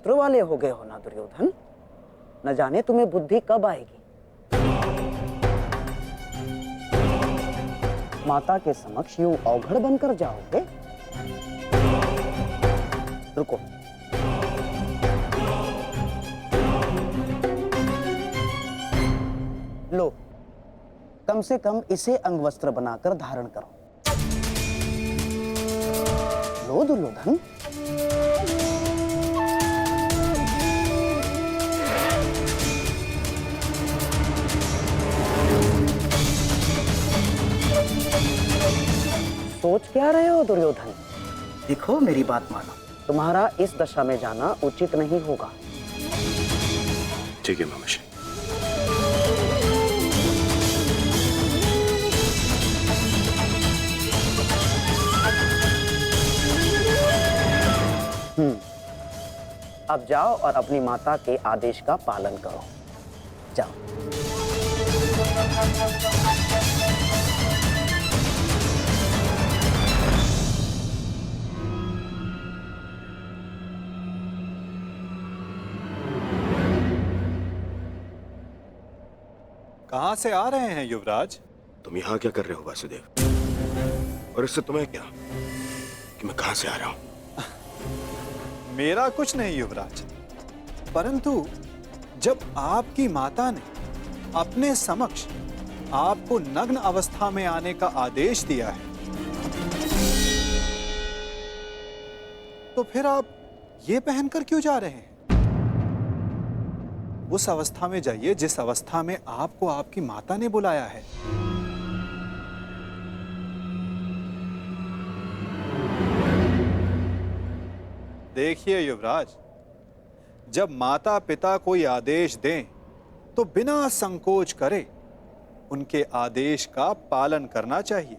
पुत्र वाले हो गए हो ना दुर्योधन, न जाने तुम्हें बुद्धि कब आएगी। माता के समक्ष यूं अवघड़ बनकर जाओगे? रुको, लो, कम से कम इसे अंगवस्त्र बनाकर धारण करो। लो दुर्योधन। सोच क्या रहे हो दुर्योधन? देखो, मेरी बात मानो, तुम्हारा इस दशा में जाना उचित नहीं होगा। ठीक है मामाश्री। अब जाओ और अपनी माता के आदेश का पालन करो। जाओ। कहां से आ रहे हैं युवराज? तुम यहाँ क्या कर रहे हो वासुदेव? और इससे तुम्हें क्या कि मैं कहां से आ रहा हूं? मेरा कुछ नहीं युवराज, परंतु जब आपकी माता ने अपने समक्ष आपको नग्न अवस्था में आने का आदेश दिया है, तो फिर आप ये पहनकर क्यों जा रहे हैं? उस अवस्था में जाइए जिस अवस्था में आपको आपकी माता ने बुलाया है। देखिए युवराज, जब माता पिता कोई आदेश दें तो बिना संकोच करे उनके आदेश का पालन करना चाहिए।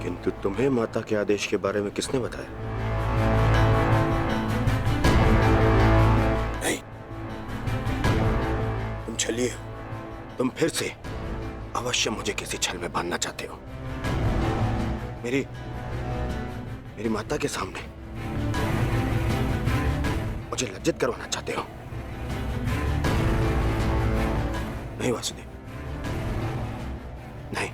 किंतु तुम्हें माता के आदेश के बारे में किसने बताया? नहीं, तुम छलिए हो। तुम फिर से अवश्य मुझे किसी छल में बांधना चाहते हो। मेरी माता के सामने मुझे लज्जित करवाना चाहते हो। नहीं वासुदेव, नहीं,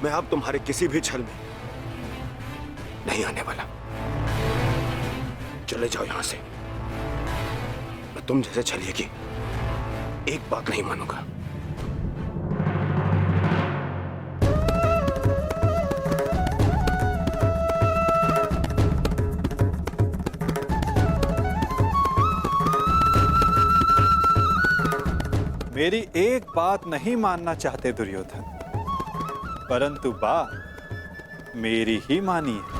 मैं अब तुम्हारे किसी भी छल में नहीं आने वाला। चले जाओ यहां से। मैं तुम जैसे छलिए की एक बात नहीं मानूंगा। मेरी एक बात नहीं मानना चाहते दुर्योधन, परंतु बात मेरी ही मानिए।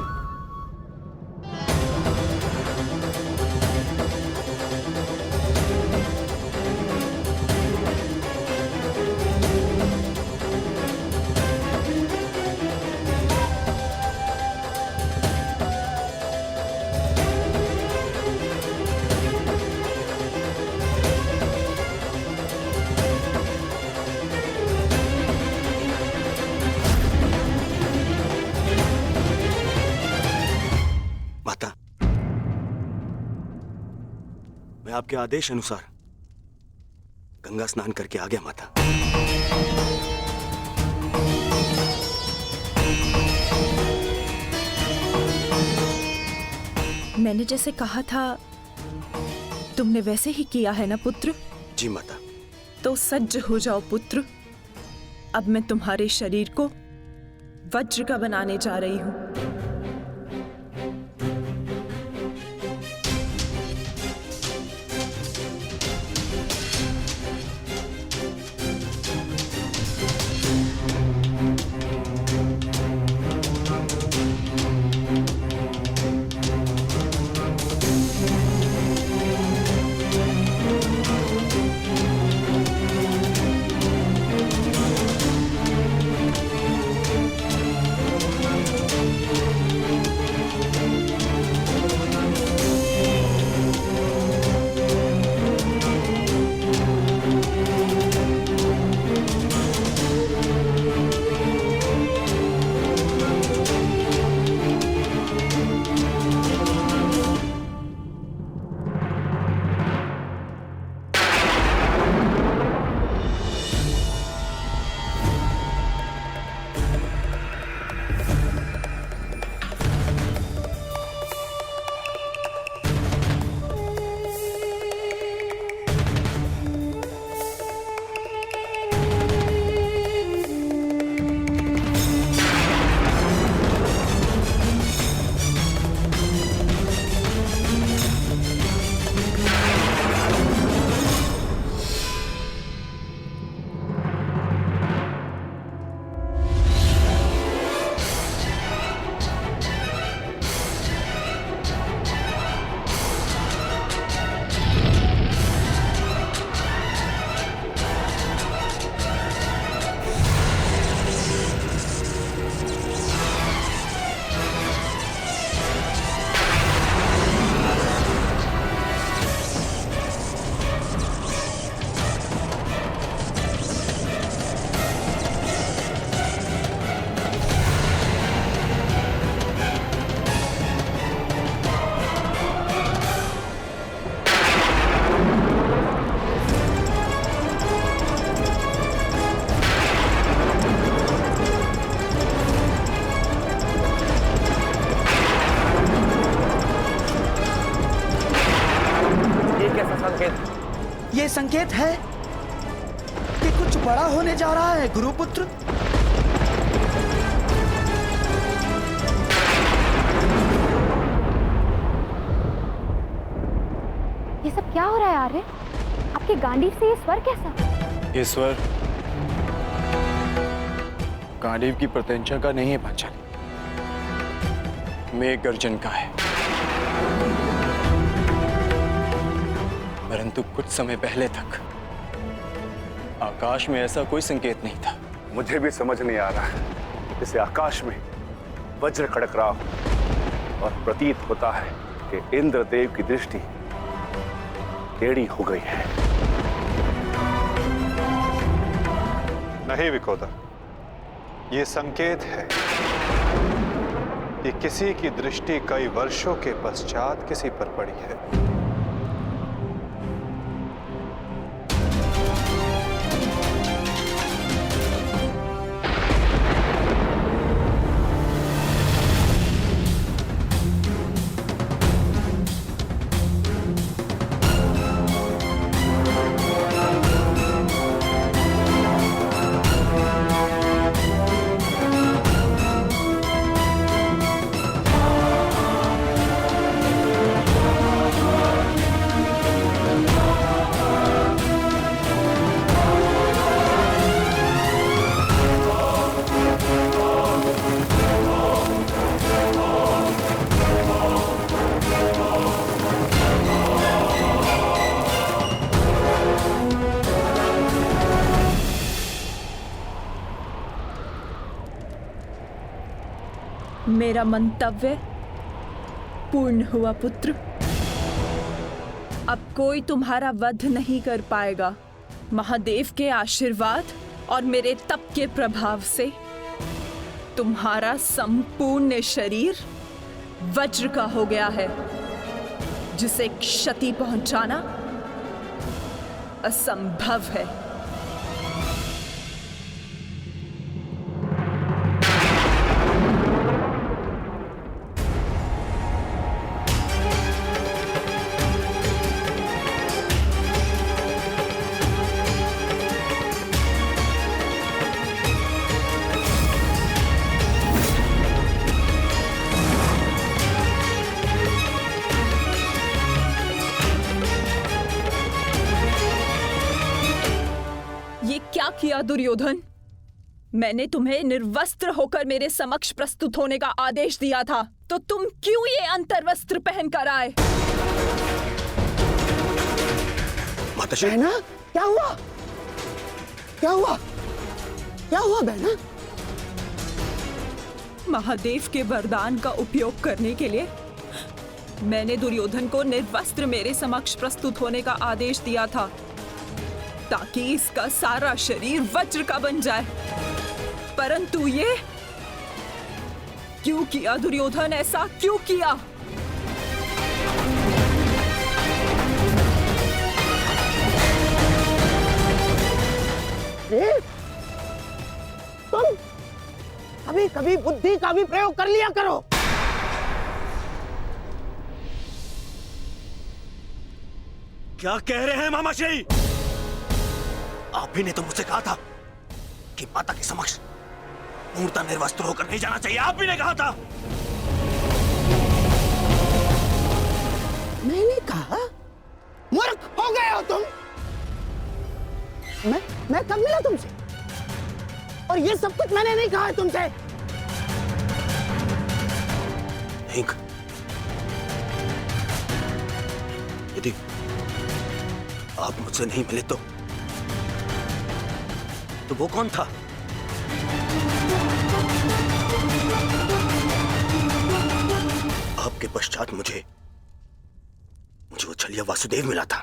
मैं आपके आदेश अनुसार गंगा स्नान करके आ गया माता। मैंने जैसे कहा था तुमने वैसे ही किया है ना पुत्र? जी माता। तो सज्ज हो जाओ पुत्र। अब मैं तुम्हारे शरीर को वज्र का बनाने जा रही हूं। संकेत है कि कुछ बड़ा होने जा रहा है गुरुपुत्र। ये सब क्या हो रहा है आर्य? आपके गांडीव से ये स्वर कैसा? ये स्वर गांडीव की प्रत्यंचा का नहीं है पांचाली, मेघ गर्जन का है। परंतु कुछ समय पहले तक आकाश में ऐसा कोई संकेत नहीं था। मुझे भी समझ नहीं आ रहा है, जैसे आकाश में वज्र खड़क रहा हो और प्रतीत होता है कि इंद्रदेव की दृष्टि टेढ़ी हो गई है। नहीं विकोदर, ये संकेत है कि किसी की दृष्टि कई वर्षों के पश्चात किसी पर पड़ी है। मेरा मंतव्य पूर्ण हुआ पुत्र। अब कोई तुम्हारा वध नहीं कर पाएगा। महादेव के आशीर्वाद और मेरे तप के प्रभाव से तुम्हारा संपूर्ण शरीर वज्र का हो गया है, जिसे क्षति पहुंचाना असंभव है। क्या किया दुर्योधन? मैंने तुम्हें निर्वस्त्र होकर मेरे समक्ष प्रस्तुत होने का आदेश दिया था, तो तुम क्यों ये अंतर्वस्त्र पहनकर आए? माताश्री, बहना, क्या हुआ? क्या हुआ? क्या हुआ बहना? महादेव के वरदान का उपयोग करने के लिए मैंने दुर्योधन को निर्वस्त्र मेरे समक्ष प्रस्तुत होने का आदेश दिया था, ताकि इसका सारा शरीर वज्र का बन जाए। परंतु ये क्यों किया दुर्योधन? ऐसा क्यों किया? तुम कभी कभी बुद्धि का भी प्रयोग कर लिया करो। क्या कह रहे हैं मामाश्री? आप ही ने तो मुझसे कहा था कि माता के समक्ष पूर्णतः निर्वस्त्र होकर नहीं जाना चाहिए। आप ही ने कहा था। मैंने कहा? मूर्ख हो गए हो तुम। मैं कब मिला तुमसे? और ये सब कुछ मैंने नहीं कहा है तुमसे। नहीं, यदि आप मुझसे नहीं मिले तो वो कौन था? आपके पश्चात मुझे वो छलिया वासुदेव मिला था।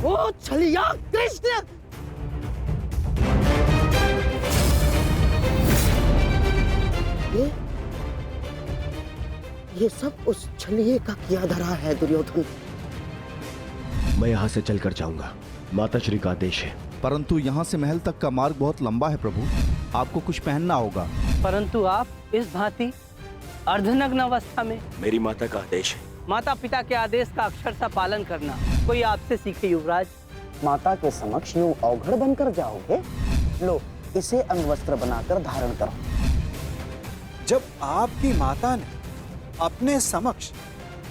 वो छलिया कृष्ण। ये सब उस छलिए का किया धरा है दुर्योधन। मैं यहाँ से चलकर जाऊंगा, माताश्री का आदेश है। परंतु यहाँ से महल तक का मार्ग बहुत लंबा है प्रभु, आपको कुछ पहनना होगा। परंतु आप इस भांति अर्धनग्न अवस्था में। मेरी माता का आदेश है, माता पिता के आदेश का अक्षरशः पालन करना कोई आपसे सीखे युवराज। माता के समक्ष यूं अवघड़ बनकर जाओगे? लो, इसे अंगवस्त्र बनाकर धारण करो। जब आपकी माता ने अपने समक्ष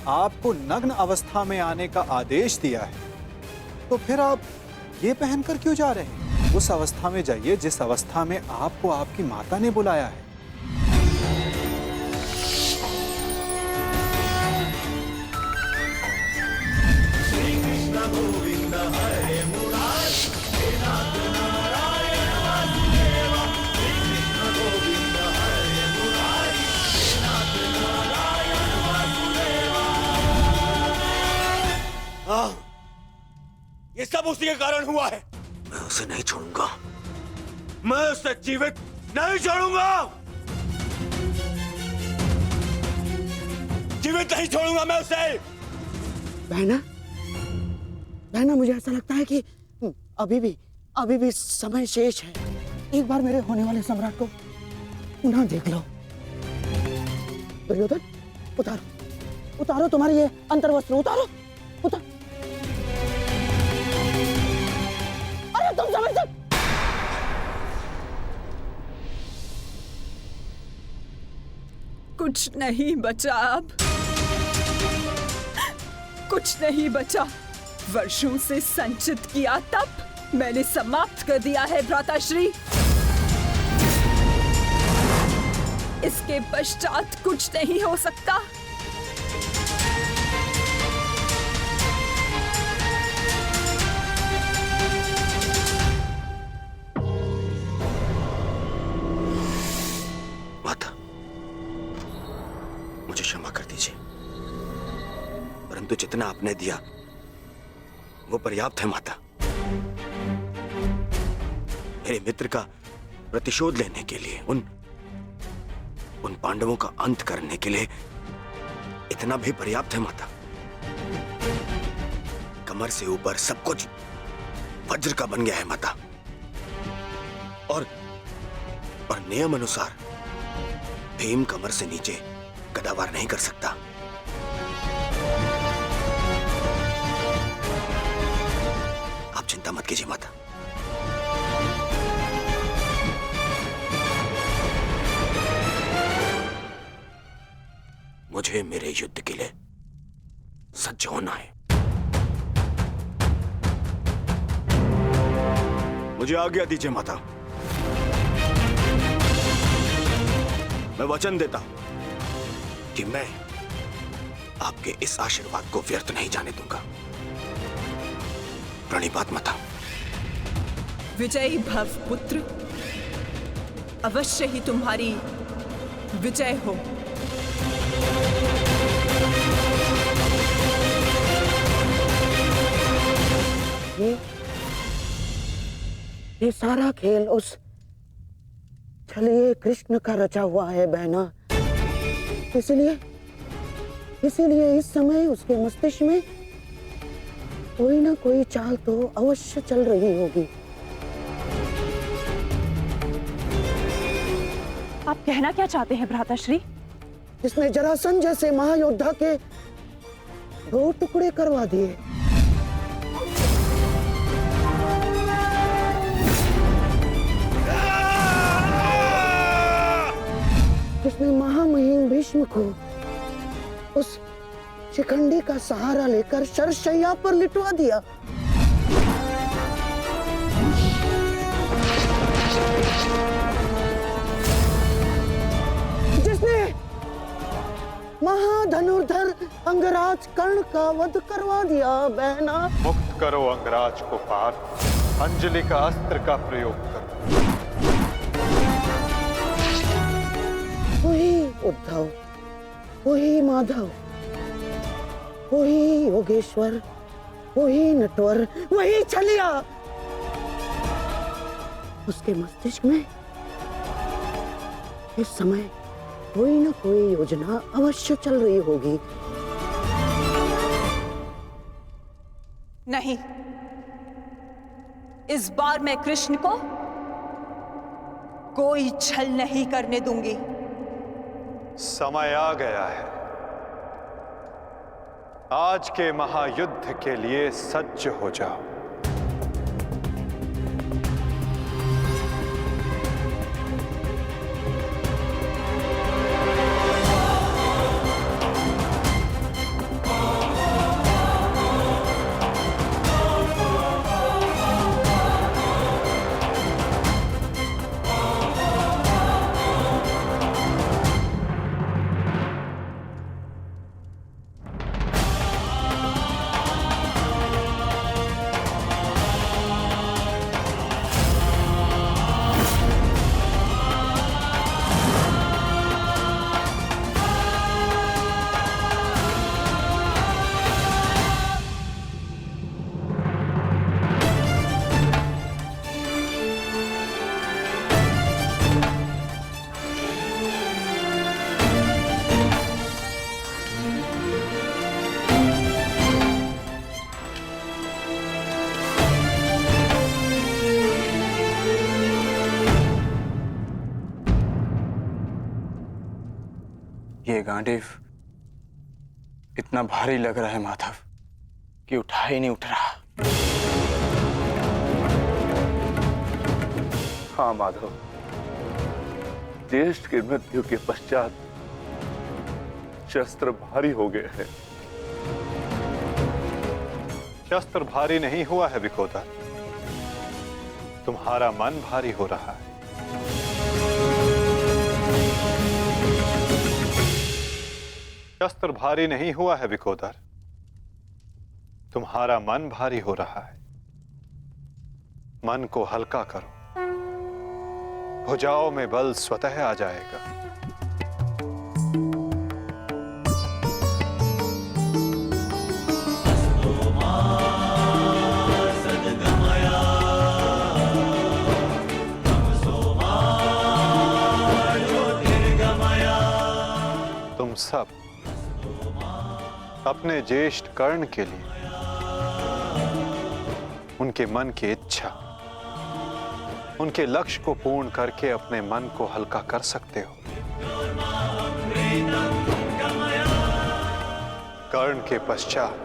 आपको नग्न अवस्था में आने का आदेश दिया है, तो फिर आप ये पहनकर क्यों जा रहे हैं? उस अवस्था में जाइए जिस अवस्था में आपको आपकी माता ने बुलाया है। ये सब उसी के कारण हुआ है। मैं उसे नहीं छोड़ूंगा, मैं उसे जीवित नहीं छोड़ूंगा, जीवित नहीं छोड़ूंगा मैं उसे। बहना, बहना, मुझे ऐसा लगता है कि अभी भी समय शेष है। एक बार मेरे होने वाले सम्राट को पुनः देख लो। दुर्योधन, उतारो तुम्हारी ये अंतर्वस्त्र, उतारो। अरे तुम समझ सकते। कुछ नहीं बचा अब, कुछ नहीं बचा। वर्षों से संचित किया तप मैंने समाप्त कर दिया है भ्राताश्री। इसके पश्चात कुछ नहीं हो सकता। माता, मुझे क्षमा कर दीजिए, परंतु जितना आपने दिया वो पर्याप्त है माता। मेरे मित्र का प्रतिशोध लेने के लिए, उन पांडवों का अंत करने के लिए इतना भी पर्याप्त है माता। कमर से ऊपर सब कुछ वज्र का बन गया है माता, और नियम अनुसार भीम कमर से नीचे गदावार नहीं कर सकता। आप चिंता मत कीजिए माता। मुझे मेरे युद्ध के लिए सज्ज होना है। मुझे आज्ञा दीजिए माता। मैं वचन देता हूं कि मैं आपके इस आशीर्वाद को व्यर्थ नहीं जाने दूंगा। प्रणिपात माता। विजयी भव पुत्र, अवश्य ही तुम्हारी विजय हो। ये सारा खेल उस छलिए कृष्ण का रचा हुआ है बहना। इसीलिए इस समय उसके मस्तिष्क में कोई ना कोई चाल तो अवश्य चल रही होगी। आप कहना क्या चाहते हैं भ्राताश्री? इसने जरासंध जैसे महायोद्धा के 2 टुकड़े करवा दिए। इसने महामहिम भीष्म को उस शिखंडी का सहारा लेकर शरशैया पर लिटवा दिया। जिसने महाधनुर्धर अंगराज कर्ण का वध करवा दिया बहना। मुक्त करो अंगराज को पार्थ, अंजलि का अस्त्र का प्रयोग करो। वही उद्धव, वही माधव, वही योगेश्वर, वही नटवर, वही छलिया। उसके मस्तिष्क में इस समय कोई ना कोई योजना अवश्य चल रही होगी। नहीं, इस बार मैं कृष्ण को कोई छल नहीं करने दूंगी। समय आ गया है। आज के महायुद्ध के लिए सज्ज हो जाओ। ये गांडीव इतना भारी लग रहा है माधव कि उठा ही नहीं उठ रहा। हाँ माधव, ज्येष्ठ की मृत्यु के पश्चात शस्त्र भारी हो गए हैं। शस्त्र भारी नहीं हुआ है विकोदर, तुम्हारा मन भारी हो रहा है। शस्त्र भारी नहीं हुआ है विकोदर, तुम्हारा मन भारी हो रहा है। मन को हल्का करो, भुजाओं में बल स्वतः आ जाएगा। तुम सब अपने ज्येष्ठ कर्ण के लिए उनके मन की इच्छा, उनके लक्ष्य को पूर्ण करके अपने मन को हल्का कर सकते हो। कर्ण के पश्चात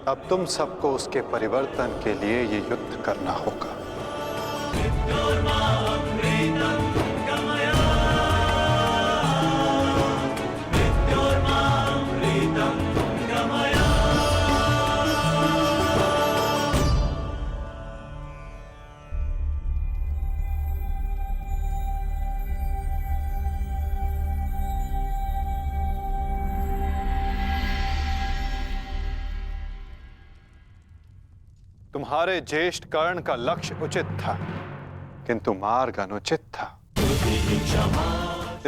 अब तुम सबको उसके परिवर्तन के लिए ये युद्ध करना होगा। तुम्हारे ज्येष्ठ कर्ण का लक्ष्य उचित था, किंतु मार्ग अनुचित था,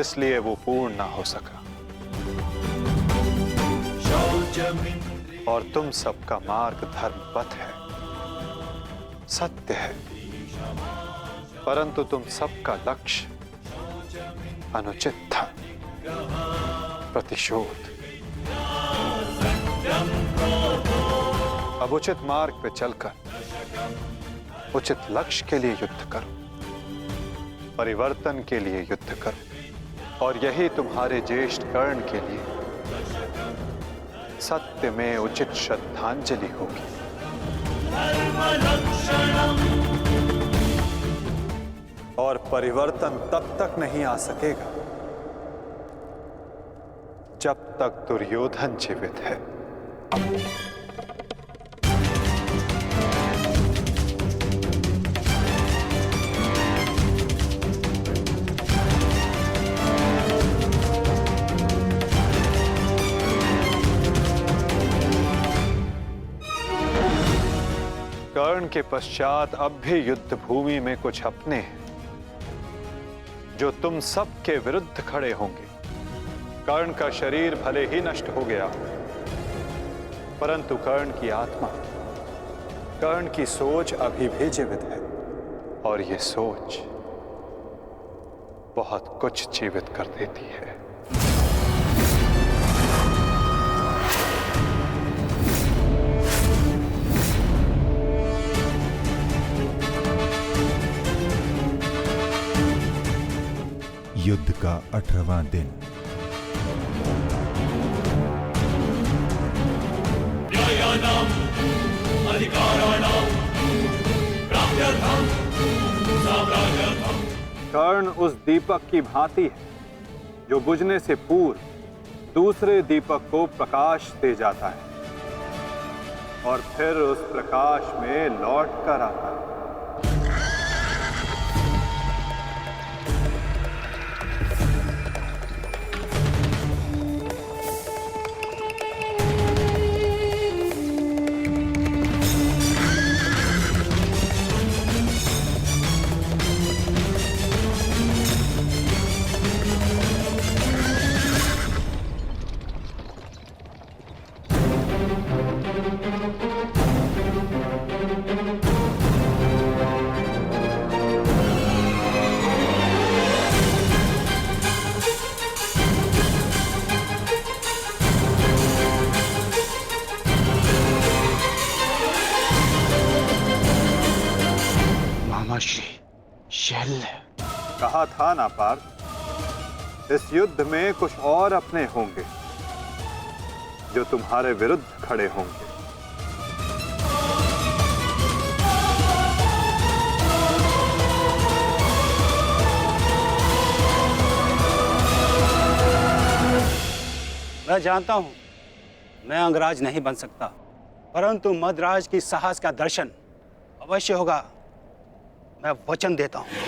इसलिए वो पूर्ण ना हो सका। और तुम सबका मार्ग धर्मपथ है, सत्य है, परंतु तुम सबका लक्ष्य अनुचित था, प्रतिशोध। अब उचित मार्ग पे चलकर उचित लक्ष्य के लिए युद्ध करो, परिवर्तन के लिए युद्ध करो, और यही तुम्हारे ज्येष्ठ कर्ण के लिए सत्य में उचित श्रद्धांजलि होगी। और परिवर्तन तब तक नहीं आ सकेगा जब तक दुर्योधन जीवित है। कर्ण के पश्चात अब भी युद्ध भूमि में कुछ अपने हैं जो तुम सब के विरुद्ध खड़े होंगे। कर्ण का शरीर भले ही नष्ट हो गया, परंतु कर्ण की आत्मा, कर्ण की सोच अभी भी जीवित है, और ये सोच बहुत कुछ जीवित कर देती है। युद्ध का 18वां दिन। कर्ण उस दीपक की भांति है जो बुझने से पूर्व दूसरे दीपक को प्रकाश दे जाता है और फिर उस प्रकाश में लौट कर आता है। कहा था ना पार्थ, इस युद्ध में कुछ और अपने होंगे जो तुम्हारे विरुद्ध खड़े होंगे। मैं जानता हूं मैं अंगराज नहीं बन सकता, परंतु मद्राज की साहस का दर्शन अवश्य होगा। मैं वचन देता हूं,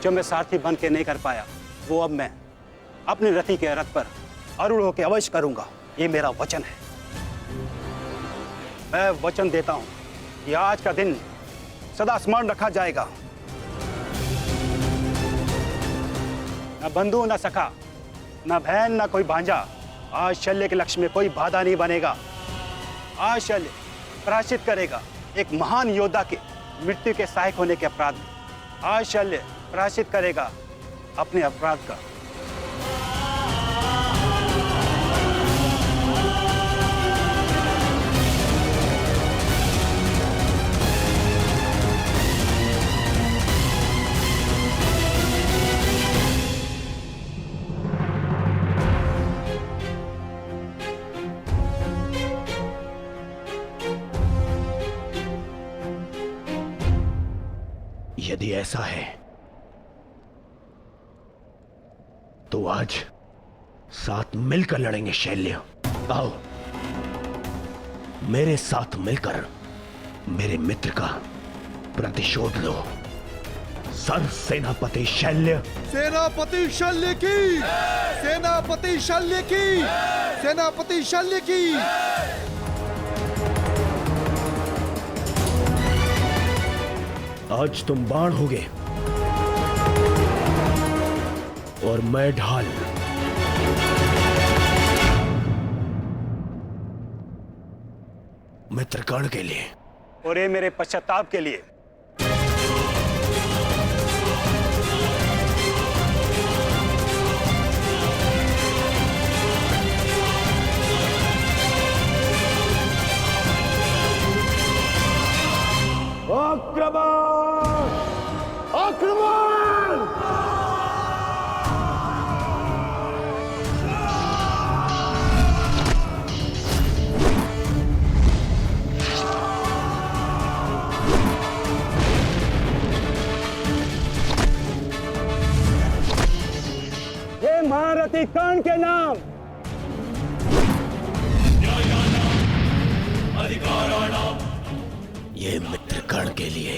जो मैं सारथी बन के नहीं कर पाया वो अब मैं अपने रथी के रथ पर आरूढ़ होकर अवश्य करूंगा। ये मेरा वचन है। मैं वचन देता हूं कि आज का दिन सदा स्मरण रखा जाएगा। न बंधु न सखा, न बहन न कोई भांजा, आज शल्य के लक्ष्य में कोई बाधा नहीं बनेगा। आज शल्य प्रायश्चित करेगा एक महान योद्धा के मृत्यु के सहायक होने के अपराध में। आज शल्य प्रायश्चित करेगा अपने अपराध का। यदि ऐसा है तो आज साथ मिलकर लड़ेंगे शैल्य। आओ मेरे साथ मिलकर मेरे मित्र का प्रतिशोध लो। सर सेनापति शैल्य। सेनापति शल्य की, सेनापति शल्य की, सेनापति शल्य की। आज तुम बाण होगे और मैं ढाल। मित्र कर्ण के लिए और ये मेरे पश्चाताप के लिए। आक्रमण! आक्रमण! हे महारथी कर्ण के नाम, ये मित्र कर्ण के लिए।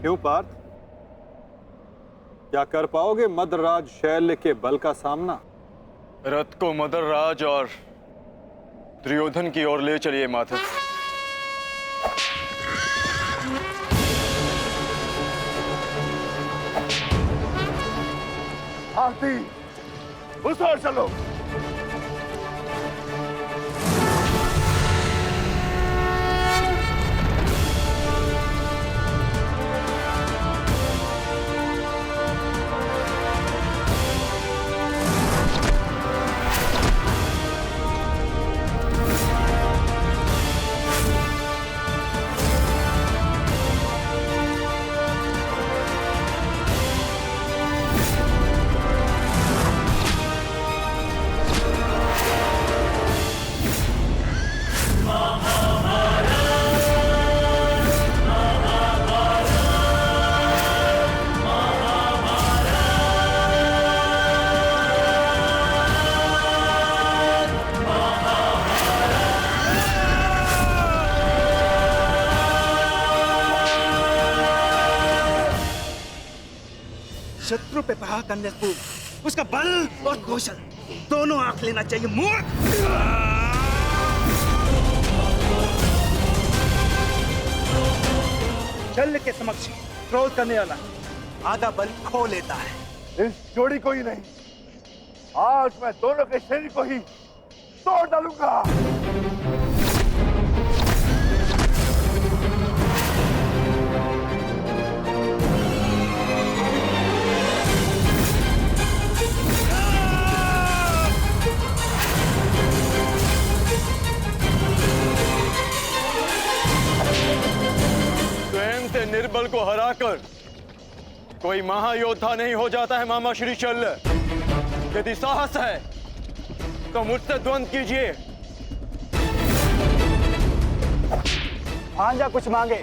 क्यों पार्थ, क्या कर पाओगे मद्रराज शैल्य के बल का सामना? रथ को मदर राज और दुर्योधन की ओर ले चलिए माधव। आरती उस ओर चलो। शत्रु पे प्रहार करने पूर्व उसका बल और कौशल दोनों आंख लेना चाहिए मूर्ख। शल्य के समक्ष क्रोध करने वाला आधा बल खो लेता है। इस जोड़ी को ही नहीं, आज मैं दोनों के शरीर को ही तोड़ डालूंगा। निर्बल को हराकर कोई महायोद्धा नहीं हो जाता है मामा श्री शल्य। यदि साहस है तो मुझसे द्वंद कीजिए। भांजा कुछ मांगे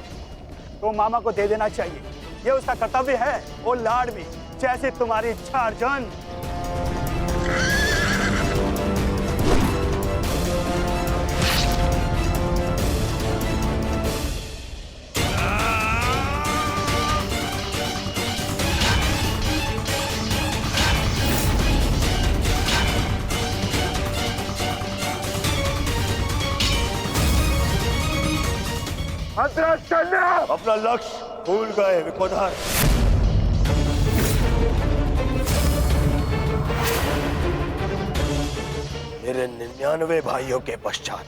तो मामा को दे देना चाहिए, ये उसका कर्तव्य है। वो लाड में जैसे तुम्हारी इच्छा अर्जुन। अपना लक्ष्य भूल गए विकोधर। मेरे 99 भाइयों के पश्चात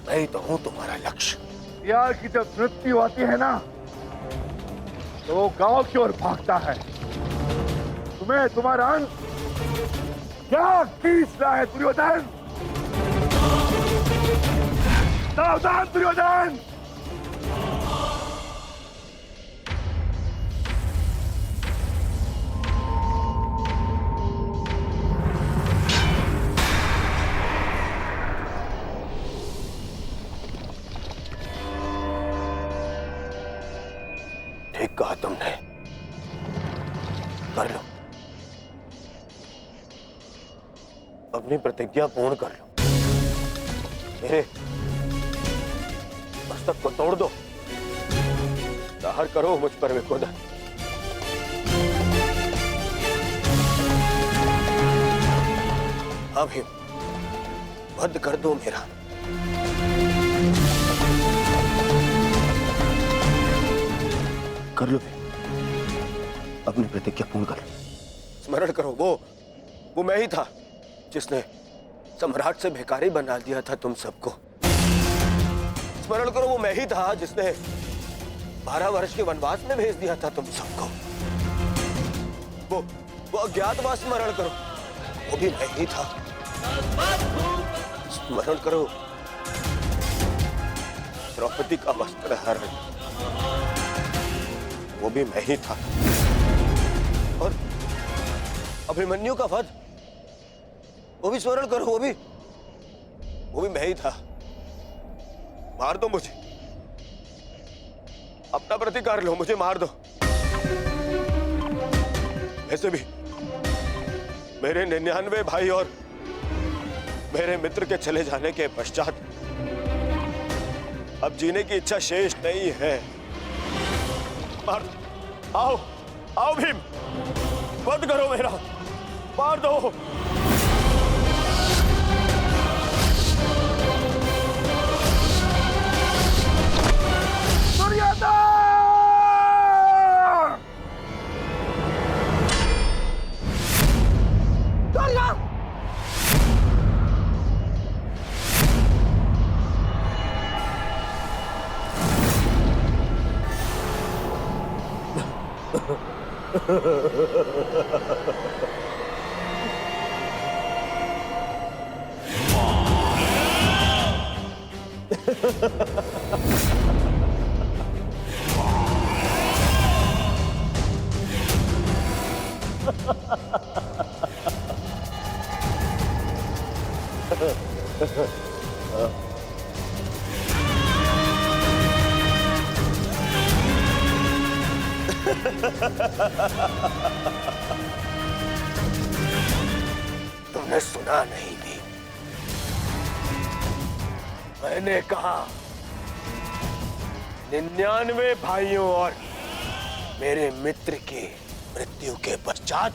मैं ही तो हूं तुम्हारा लक्ष्य। यार की जब मृत्यु आती है ना तो वो गांव की ओर भागता है। तुम्हें तुम्हारा अंत क्या खींच रहा है दुर्योधन? सावधान दुर्योधन! ठीक कहा तुमने, कर लो, अपनी प्रतिज्ञा पूर्ण कर लो। मेरे मस्तक को तोड़ दो, प्रहार करो मुझ पर विकोधर। अभी वध कर दो मेरा। कर लो, अपनी प्रतिज्ञा पूर्ण कर लो। स्मरण करो, वो मैं ही था जिसने सम्राट से भिखारी बना दिया था तुम सबको। स्मरण करो, वो मैं ही था जिसने 12 वर्ष के वनवास में भेज दिया था तुम सबको। वो अज्ञातवास स्मरण करो, वो भी मैं ही था। स्मरण करो, द्रौपदी का वस्त्र हरण, वो भी मैं ही था। और अभिमन्यु का वध, वो भी स्मरण करो, वो भी मैं ही था। मार दो मुझे, अपना प्रतिकार लो, मुझे मार दो। ऐसे भी मेरे 99 भाई और मेरे मित्र के चले जाने के पश्चात अब जीने की इच्छा शेष नहीं है। मार दो, आओ भीम, वध करो मेरा, मार दो। तुमने सुना नहीं भी, मैंने कहा 99 भाइयों और मेरे मित्र की मृत्यु के पश्चात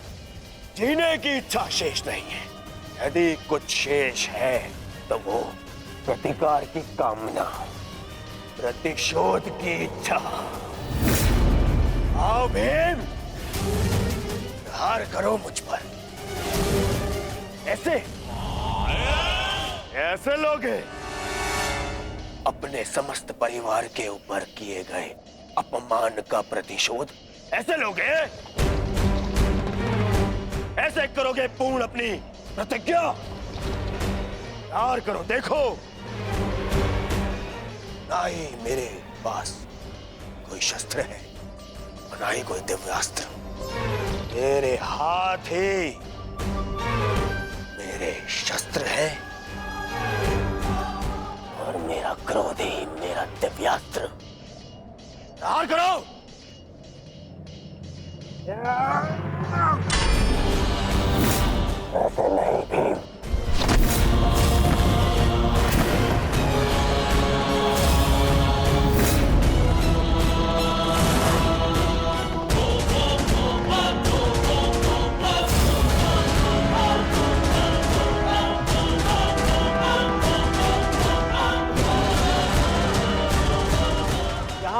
जीने की इच्छा शेष नहीं है। यदि कुछ शेष है तो वो प्रतिकार की कामना, प्रतिशोध की इच्छा। आओ भीम, प्रहार करो मुझ पर। ऐसे ऐसे लोग हैं। अपने समस्त परिवार के ऊपर किए गए अपमान का प्रतिशोध ऐसे लोग हैं। ऐसे करोगे पूर्ण अपनी प्रतिज्ञा। प्यार करो, देखो ना ही मेरे पास कोई शस्त्र है और ना ही कोई दिव्यास्त्र। मेरे हाथ ही मेरे शस्त्र है और मेरा क्रोध ही मेरा दिव्यास्त्र। प्यार करो। ऐसे नहीं भीम।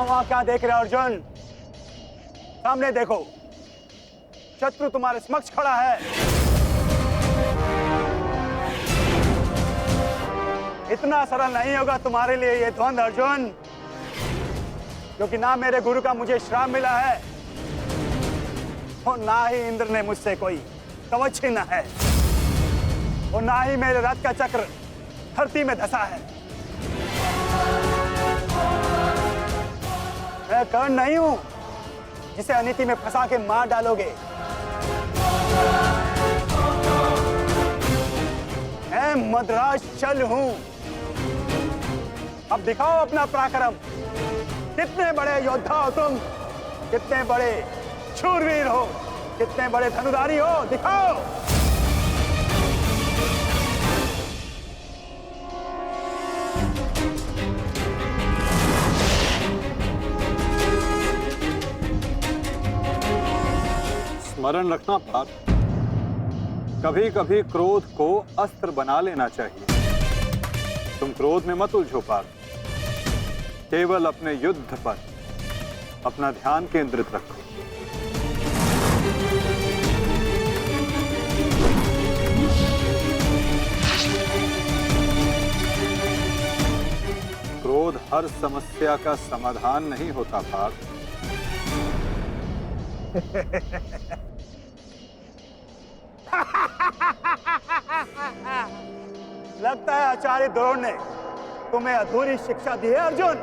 वहां क्या देख रहे हो अर्जुन? सामने देखो, शत्रु तुम्हारे समक्ष खड़ा है। इतना सरल नहीं होगा तुम्हारे लिए ये द्वंद अर्जुन, क्योंकि ना मेरे गुरु का मुझे श्राप मिला है और ना ही इंद्र ने मुझसे कोई कवच छीना है और ना ही मेरे रथ का चक्र धरती में धंसा है। मैं कर्ण नहीं हूं जिसे अनीति में फंसा के मार डालोगे। मैं मद्रास चल हूं। अब दिखाओ अपना पराक्रम। कितने बड़े योद्धा हो तुम, कितने बड़े शूरवीर हो, कितने बड़े धनुधारी हो, दिखाओ। स्मरण रखना पार्थ, कभी कभी क्रोध को अस्त्र बना लेना चाहिए। तुम क्रोध में मत उलझो पार्थ, केवल अपने युद्ध पर अपना ध्यान केंद्रित रखो। क्रोध हर समस्या का समाधान नहीं होता पार्थ। लगता है आचार्य द्रोण ने तुम्हें अधूरी शिक्षा दी है अर्जुन।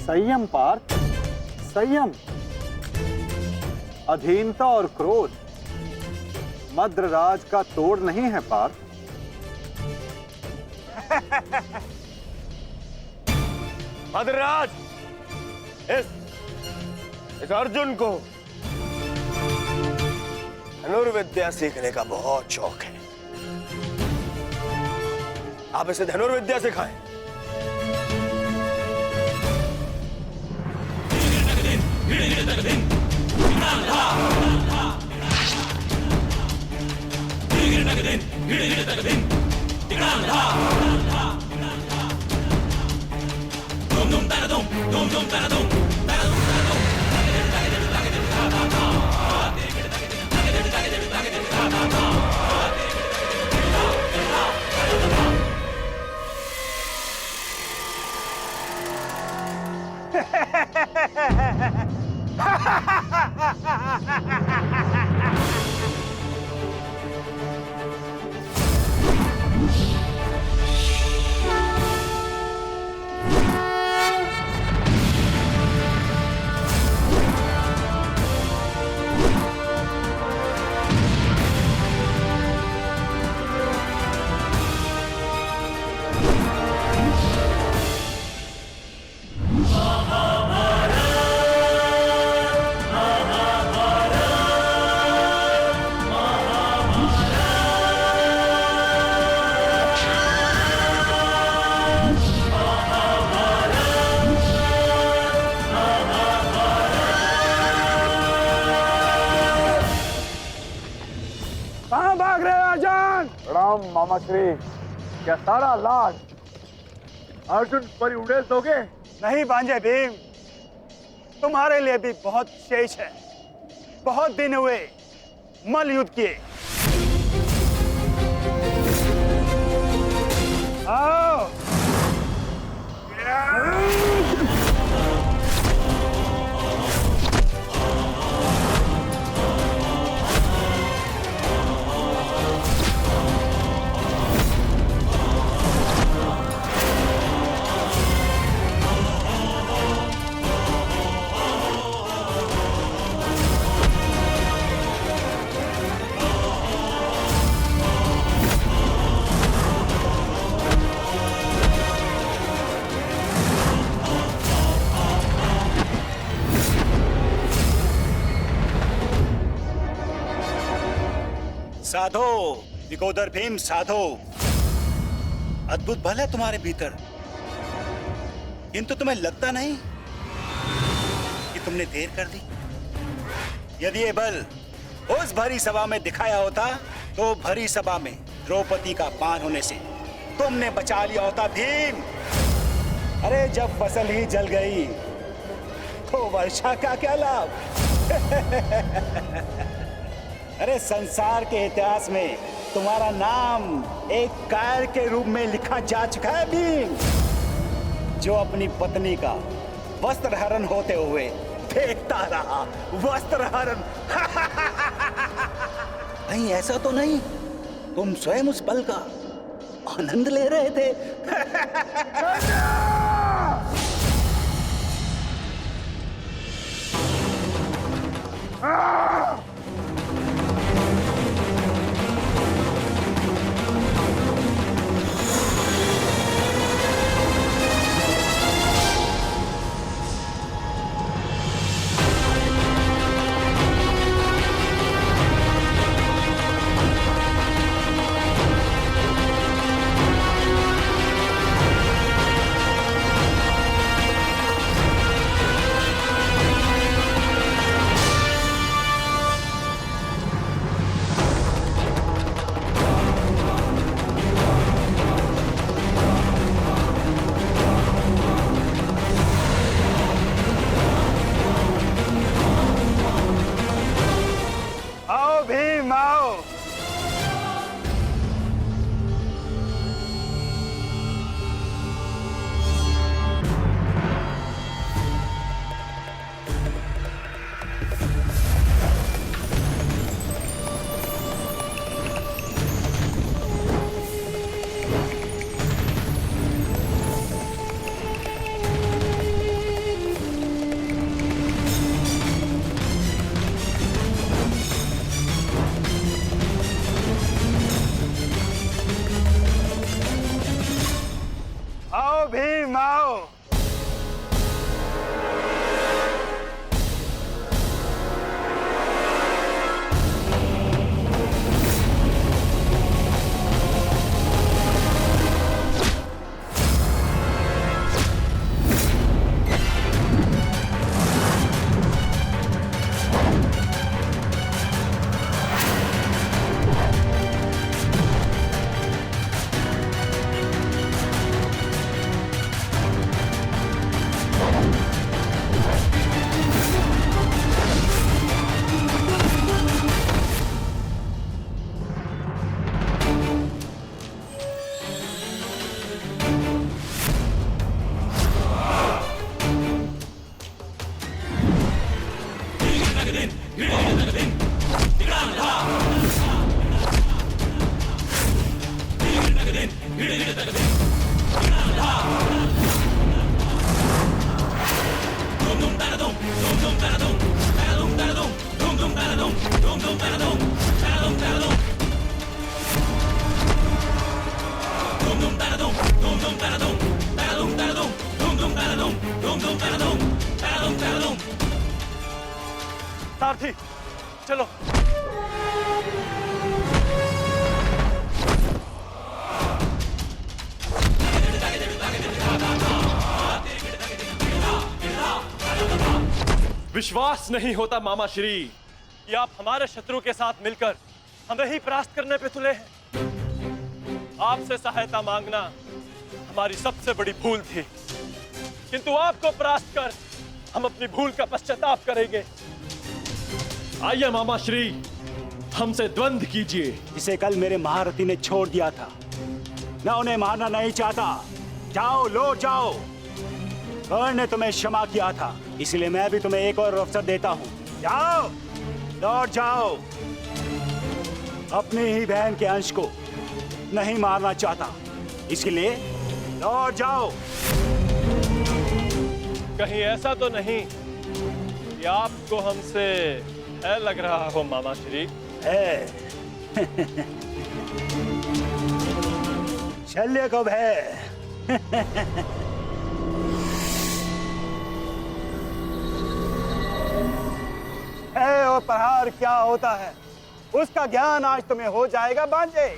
संयम पार्थ, संयम। अधीनता और क्रोध मद्रराज का तोड़ नहीं है पार्थ। मद्रराज, इस अर्जुन को धनुर्विद्या सीखने का बहुत शौक है। आप इसे धनुर्विद्या सिखाएं। कहाँ भाग रहे हो अर्जुन? प्रणाम मामा श्री। क्या सारा लाज अर्जुन पर उड़ेल दोगे? नहीं भांजे भीम, तुम्हारे लिए भी बहुत शेष है। बहुत दिन हुए मल युद्ध किए। आओ। साधो विकोदर भीम, साधो। अद्भुत बल है तुम्हारे भीतर, किंतु तुम्हें लगता नहीं कि तुमने देर कर दी। यदि ये बल उस भरी सभा में दिखाया होता तो भरी सभा में द्रौपदी का पान होने से तुमने बचा लिया होता भीम। अरे जब फसल ही जल गई तो वर्षा का क्या लाभ? अरे संसार के इतिहास में तुम्हारा नाम एक कायर के रूप में लिखा जा चुका है भीम, जो अपनी पत्नी का वस्त्र हरण होते हुए देखता रहा। वस्त्र हरण। कहीं ऐसा तो नहीं तुम स्वयं उस पल का आनंद ले रहे थे? भीम आओ। सारथी चलो। विश्वास नहीं होता मामा श्री कि आप हमारे शत्रु के साथ मिलकर हमें ही परास्त करने पे तुले हैं। आपसे सहायता मांगना हमारी सबसे बड़ी भूल थी, किंतु आपको परास्त कर हम अपनी भूल का पश्चाताप करेंगे। आइए मामा श्री, हमसे द्वंद्व कीजिए। जिसे कल मेरे महारथी ने छोड़ दिया था, मैं उन्हें मारना नहीं चाहता। जाओ, लौट जाओ। कर्ण ने तुम्हें क्षमा किया था, इसलिए मैं भी तुम्हें एक और अवसर देता हूं। जाओ, लौट जाओ। अपनी ही बहन के अंश को नहीं मारना चाहता, इसलिए लौट जाओ। कहीं ऐसा तो नहीं कि आपको हमसे भय लग रहा हो मामा श्री? है शल्य को भय। है और प्रहार क्या होता है, उसका ज्ञान आज तुम्हें हो जाएगा बांजे।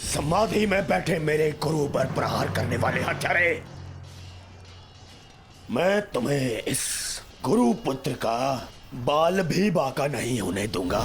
समाधि में बैठे मेरे गुरु पर प्रहार करने वाले हत्यारे, मैं तुम्हें इस गुरु पुत्र का बाल भी बाका नहीं होने दूंगा।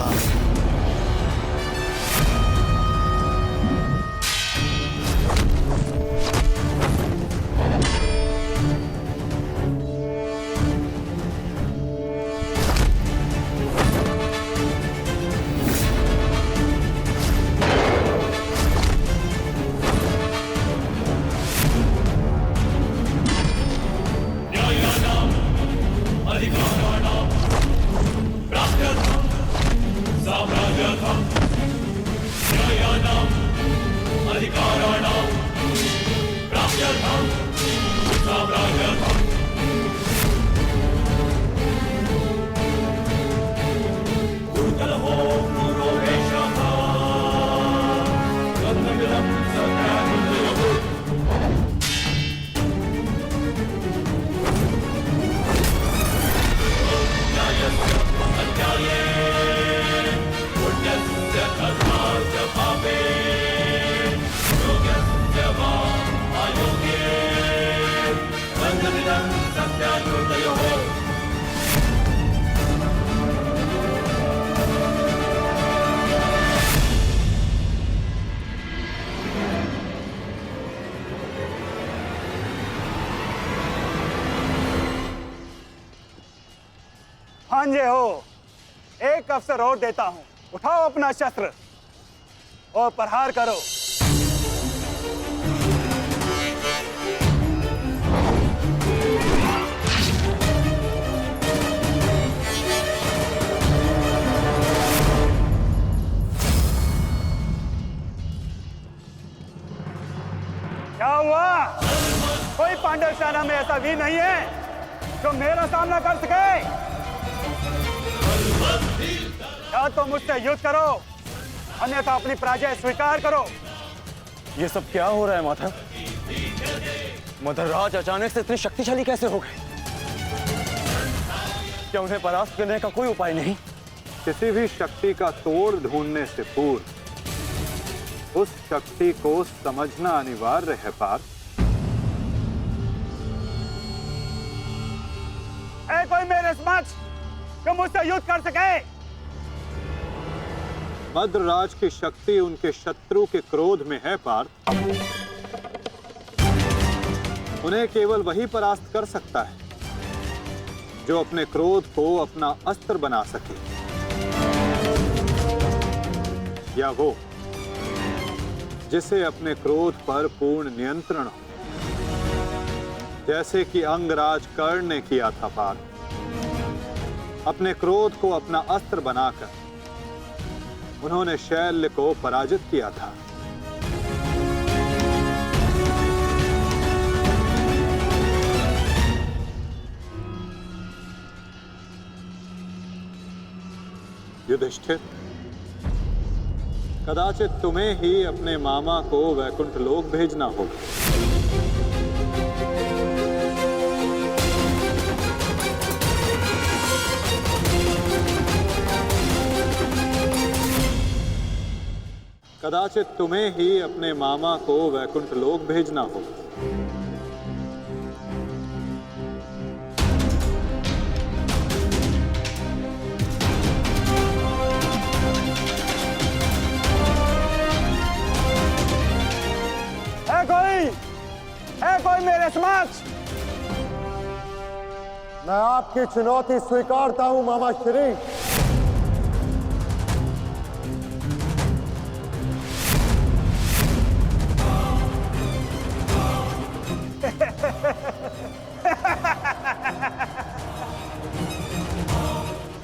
अधिकाराणां प्राप्त्यर्थं भांजे हो, एक अवसर और देता हूं, उठाओ अपना शस्त्र और प्रहार करो। क्या हुआ? कोई पांडव सेना में ऐसा वीर नहीं है जो मेरा सामना कर सके? या तो मुझसे युद्ध करो, अन्यथा अपनी पराजय स्वीकार करो। ये सब क्या हो रहा है माता? मदरराज अचानक से इतने शक्तिशाली कैसे हो गए? क्या उन्हें परास्त करने का कोई उपाय नहीं? किसी भी शक्ति का तोड़ ढूंढने से पूर्व उस शक्ति को समझना अनिवार्य है पार्थ। है कोई मेरे समक्ष जो मुझसे युद्ध कर सके? मद्रराज की शक्ति उनके शत्रु के क्रोध में है पार्थ। उन्हें केवल वही परास्त कर सकता है जो अपने क्रोध को अपना अस्त्र बना सके, या वो जिसे अपने क्रोध पर पूर्ण नियंत्रण हो, जैसे कि अंगराज कर्ण ने किया था पार्थ। अपने क्रोध को अपना अस्त्र बनाकर उन्होंने शैल्य को पराजित किया था। युधिष्ठिर, कदाचित तुम्हें ही अपने मामा को वैकुंठ लोक भेजना होगा। कदाचित तुम्हें ही अपने मामा को वैकुंठ लोक भेजना होगा। है कोई मेरे समक्ष? मैं आपकी चुनौती स्वीकारता हूं मामा श्री।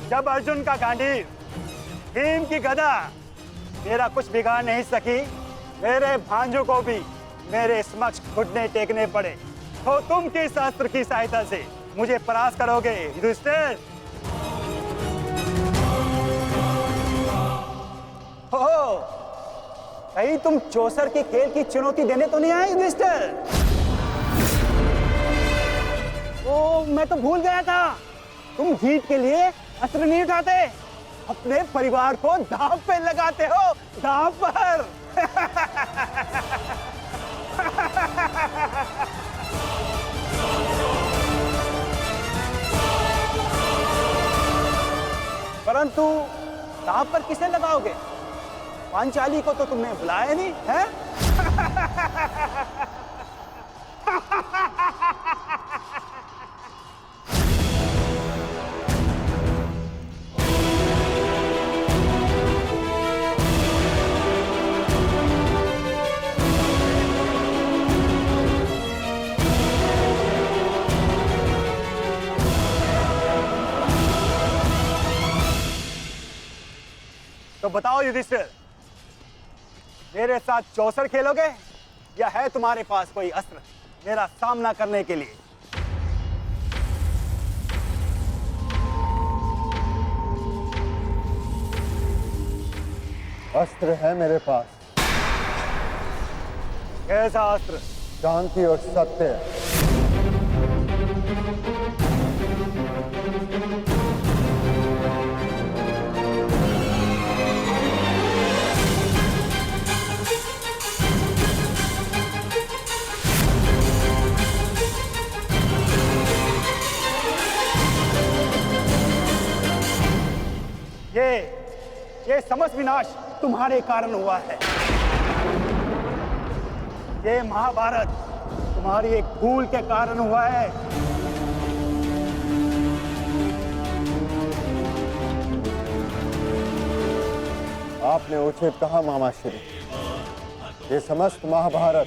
जब अर्जुन का गांडीव, भीम की गदा मेरा कुछ बिगाड़ नहीं सकी, मेरे भांजों को भी मेरे समक्ष घुटने टेकने पड़े, तो तुम किस अस्त्र की सहायता से मुझे परास्त करोगे युधिष्ठिर? हो, कहीं तुम चौसर के खेल की चुनौती देने तो नहीं आए युधिष्ठिर? ओ, मैं तो भूल गया था, तुम जीत के लिए अस्त्र नहीं उठाते, अपने परिवार को दांव पे लगाते हो, दांव पर। परंतु दांव पर किसे लगाओगे? पांचाली को तो तुमने बुलाया नहीं है? तो बताओ युधिष्ठिर, मेरे साथ चौसर खेलोगे या है तुम्हारे पास कोई अस्त्र मेरा सामना करने के लिए? अस्त्र है मेरे पास। कैसा अस्त्र? शांति और सत्य। ये समस्त विनाश तुम्हारे कारण हुआ है। ये महाभारत तुम्हारी एक भूल के कारण हुआ है। आपने उचित कहा मामा श्री। ये समस्त महाभारत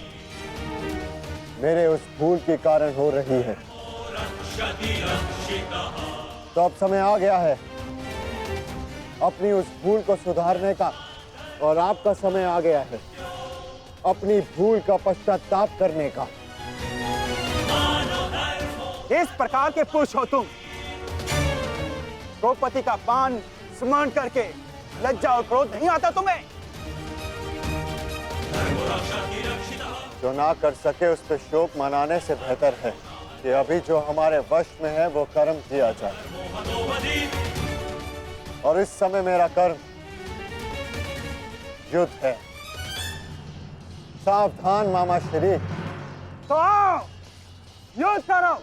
मेरे उस भूल के कारण हो रही है। तो अब समय आ गया है अपनी उस भूल को सुधारने का, और आपका समय आ गया है अपनी भूल का पश्चाताप करने का। इस प्रकार के पुरुष हो तुम, द्रौपदी का पान स्मरण करके लज्जा और क्रोध नहीं आता तुम्हें? जो ना कर सके उस पर शोक मनाने से बेहतर है कि अभी जो हमारे वश में है वो कर्म किया जाए। और इस समय मेरा कर्म युद्ध है। सावधान मामा श्री। तो आओ युद्ध करो।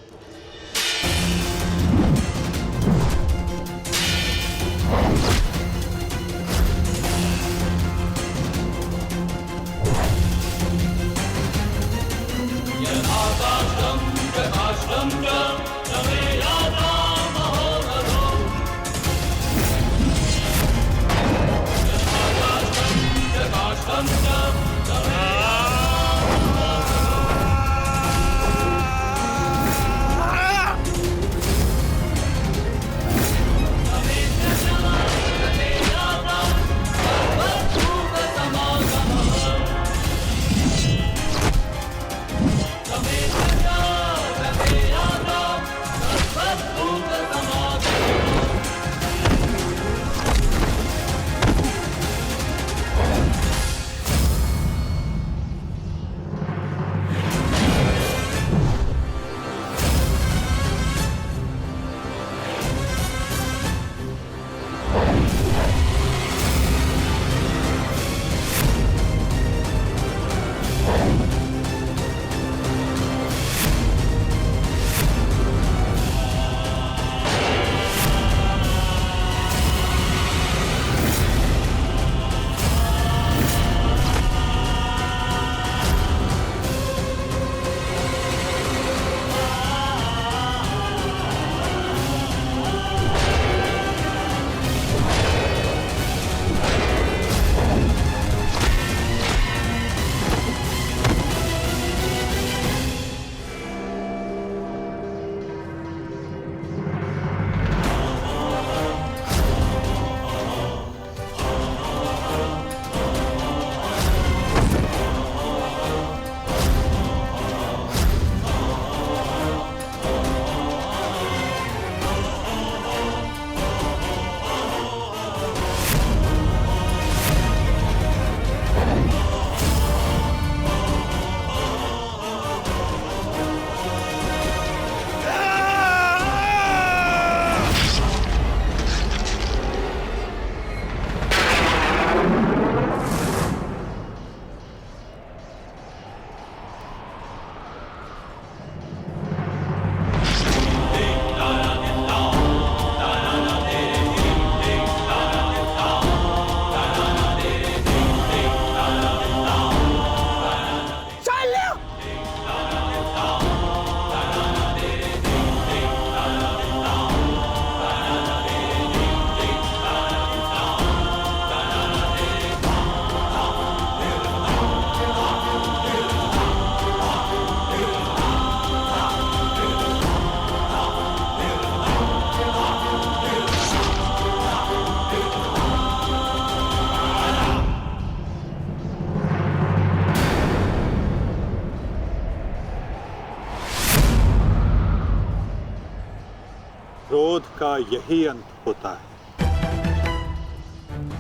क्रोध का यही अंत होता है।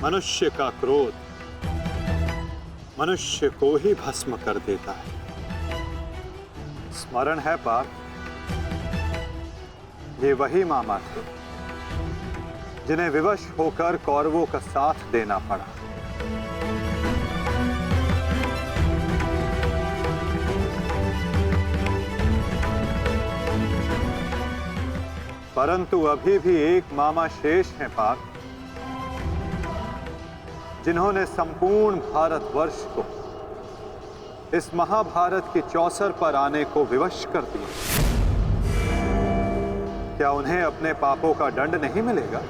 मनुष्य का क्रोध मनुष्य को ही भस्म कर देता है। स्मरण है पार्थ, ये वही मामा थे जिन्हें विवश होकर कौरवों का साथ देना पड़ा। परंतु अभी भी एक मामा शेष हैं पार्थ, जिन्होंने संपूर्ण भारतवर्ष को इस महाभारत की चौसर पर आने को विवश कर दिया। क्या उन्हें अपने पापों का दंड नहीं मिलेगा?